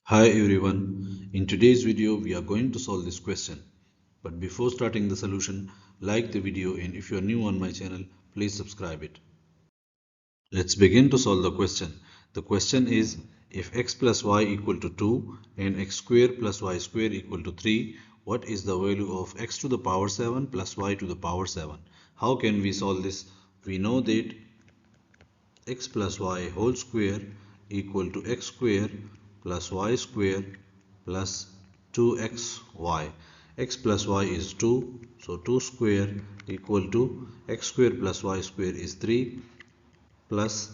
Hi everyone, in today's video we are going to solve this question. But before starting the solution, like the video and if you are new on my channel, please subscribe it. Let's begin to solve the question. The question is if x plus y equal to 2 and x square plus y square equal to 3, what is the value of x to the power 7 plus y to the power 7? How can we solve this? We know that x plus y whole square equal to x square plus y square plus 2xy. X plus y is 2, so 2 square equal to x square plus y square is 3 plus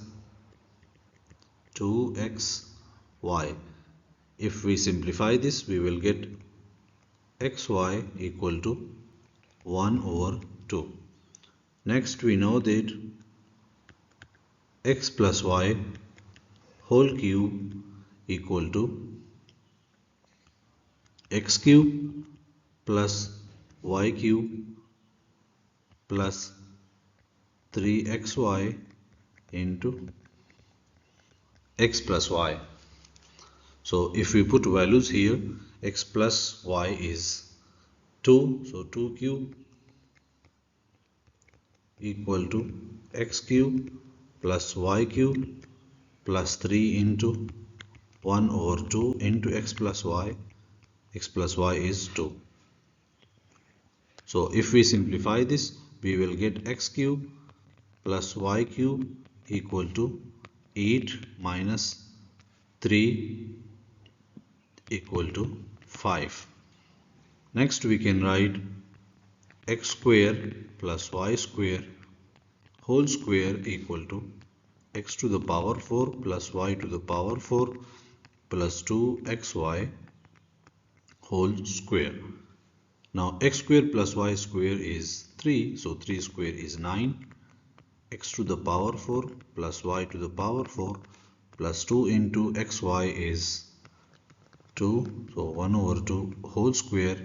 2xy. If we simplify this, we will get xy equal to 1 over 2. Next, we know that x plus y whole cube equal to x cube plus y cube plus 3xy into x plus y. So if we put values here, x plus y is 2, so 2 cube equal to x cube plus y cube plus 3 into 1 over 2 into x plus y. X plus y is 2. So if we simplify this, we will get x cube plus y cube equal to 8 minus 3 equal to 5. Next we can write x square plus y square whole square equal to x to the power 4 plus y to the power 4 plus 2xy whole square. Now x square plus y square is 3, so 3 square is 9. X to the power 4 plus y to the power 4 plus 2 into xy is 2, so 1 over 2 whole square.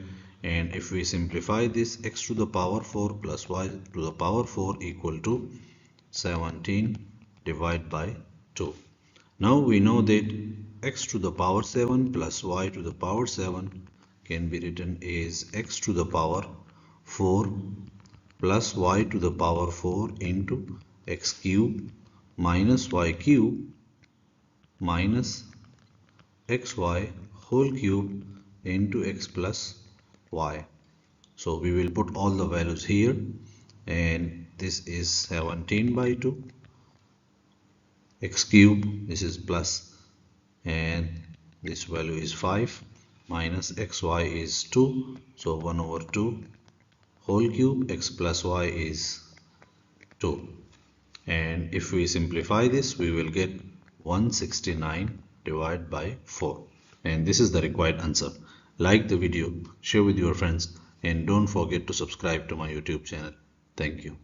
And if we simplify this, x to the power 4 plus y to the power 4 equal to 17 divided by 2. Now we know that x to the power 7 plus y to the power 7 can be written as x to the power 4 plus y to the power 4 into x cube minus y cube minus xy whole cube into x plus y. So we will put all the values here, and this is 17 by 2, x cube, this is plus, and this value is 5, minus xy is 2, so 1 over 2 whole cube, x plus y is 2. And if we simplify this, we will get 169 divided by 4. And this is the required answer. Like the video, share with your friends, and don't forget to subscribe to my YouTube channel. Thank you.